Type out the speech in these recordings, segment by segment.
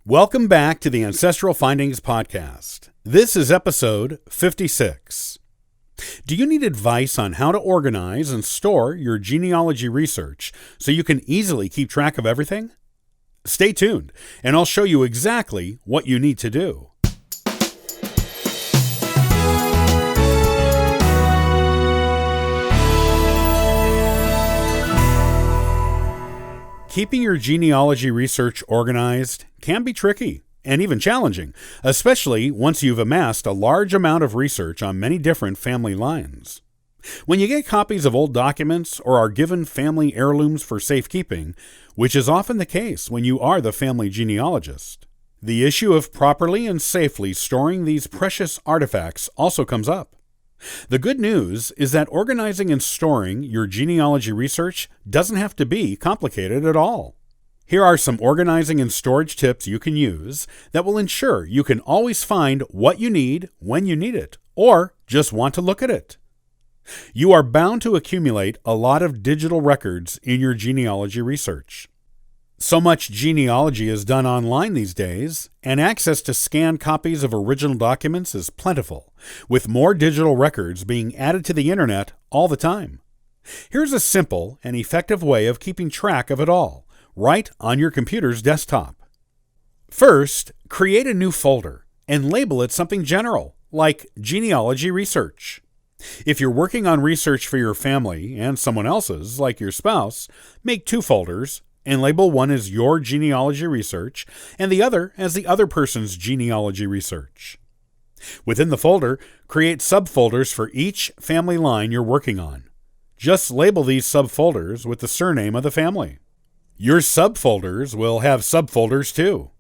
Welcome back to the Ancestral Findings Podcast. This is episode 56. Do you need advice on how to organize and store your genealogy research so you can easily keep track of everything? Stay tuned, and I'll show you exactly what you need to do. Keeping your genealogy research organized can be tricky and even challenging, especially once you've amassed a large amount of research on many different family lines. When you get copies of old documents or are given family heirlooms for safekeeping, which is often the case when you are the family genealogist, the issue of properly and safely storing these precious artifacts also comes up. The good news is that organizing and storing your genealogy research doesn't have to be complicated at all. Here are some organizing and storage tips you can use that will ensure you can always find what you need when you need it, or just want to look at it. You are bound to accumulate a lot of digital records in your genealogy research. So much genealogy is done online these days, and access to scanned copies of original documents is plentiful, with more digital records being added to the internet all the time. Here's a simple and effective way of keeping track of it all, right on your computer's desktop. First, create a new folder and label it something general, like Genealogy Research. If you're working on research for your family and someone else's, like your spouse, make two folders and label one as your genealogy research and the other as the other person's genealogy research. Within the folder, create subfolders for each family line you're working on. Just label these subfolders with the surname of the family. Your subfolders will have subfolders too.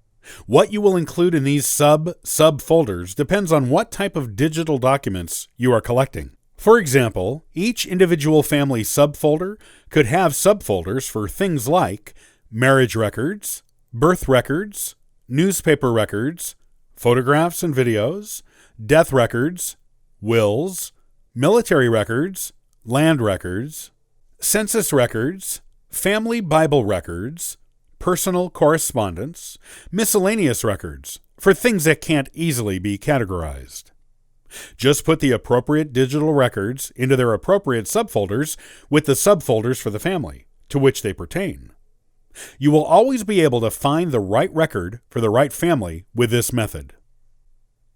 What you will include in these subfolders depends on what type of digital documents you are collecting. For example, each individual family subfolder could have subfolders for things like marriage records, birth records, newspaper records, photographs and videos, death records, wills, military records, land records, census records, family Bible records, personal correspondence, miscellaneous records, for things that can't easily be categorized. Just put the appropriate digital records into their appropriate subfolders with the subfolders for the family to which they pertain. You will always be able to find the right record for the right family with this method.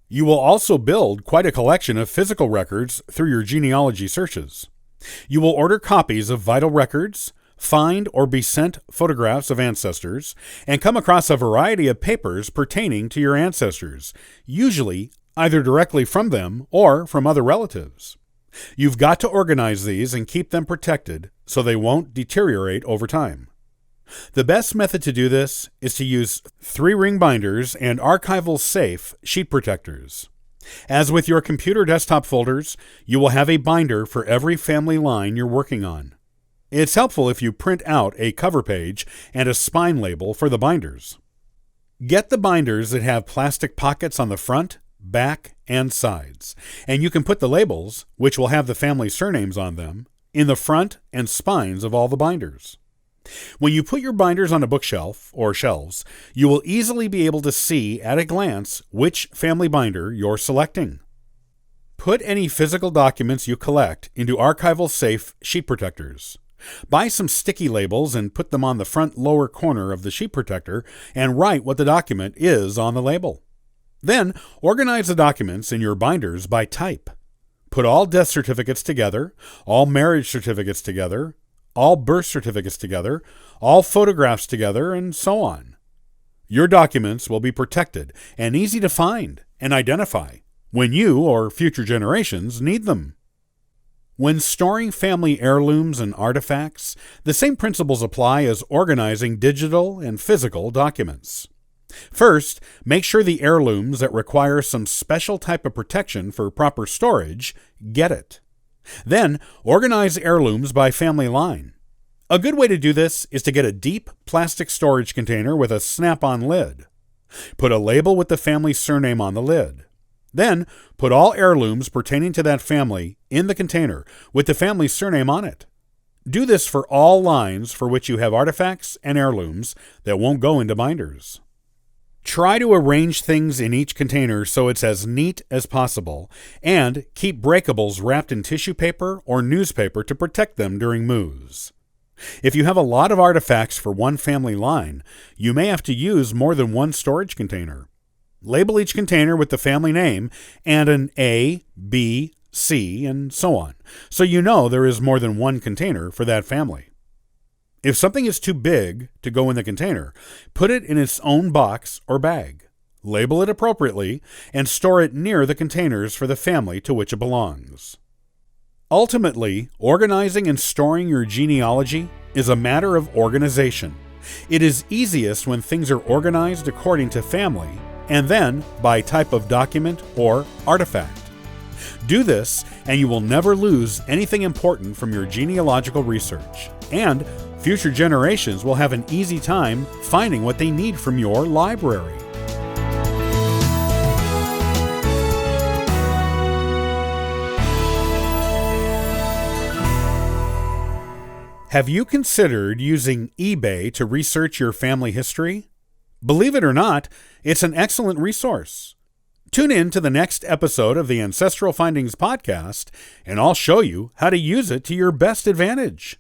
You will also build quite a collection of physical records through your genealogy searches. You will order copies of vital records, find or be sent photographs of ancestors, and come across a variety of papers pertaining to your ancestors, usually either directly from them or from other relatives. You've got to organize these and keep them protected so they won't deteriorate over time. The best method to do this is to use 3-ring binders and archival safe sheet protectors. As with your computer desktop folders, you will have a binder for every family line you're working on. It's helpful if you print out a cover page and a spine label for the binders. Get the binders that have plastic pockets on the front, back, and sides, and you can put the labels, which will have the family surnames on them, in the front and spines of all the binders. When you put your binders on a bookshelf or shelves, you will easily be able to see at a glance which family binder you're selecting. Put any physical documents you collect into archival safe sheet protectors. Buy some sticky labels and put them on the front lower corner of the sheet protector and write what the document is on the label. Then, organize the documents in your binders by type. Put all death certificates together, all marriage certificates together, all birth certificates together, all photographs together, and so on. Your documents will be protected and easy to find and identify when you or future generations need them. When storing family heirlooms and artifacts, the same principles apply as organizing digital and physical documents. First, make sure the heirlooms that require some special type of protection for proper storage get it. Then, organize heirlooms by family line. A good way to do this is to get a deep plastic storage container with a snap-on lid. Put a label with the family surname on the lid. Then, put all heirlooms pertaining to that family in the container with the family surname on it. Do this for all lines for which you have artifacts and heirlooms that won't go into binders. Try to arrange things in each container so it's as neat as possible, and keep breakables wrapped in tissue paper or newspaper to protect them during moves. If you have a lot of artifacts for one family line, you may have to use more than one storage container. Label each container with the family name and an A, B, C, and so on, so you know there is more than one container for that family. If something is too big to go in the container, put it in its own box or bag. Label it appropriately and store it near the containers for the family to which it belongs. Ultimately, organizing and storing your genealogy is a matter of organization. It is easiest when things are organized according to family and then by type of document or artifact. Do this, and you will never lose anything important from your genealogical research, and future generations will have an easy time finding what they need from your library. Have you considered using eBay to research your family history? Believe it or not, it's an excellent resource. Tune in to the next episode of the Ancestral Findings podcast, and I'll show you how to use it to your best advantage.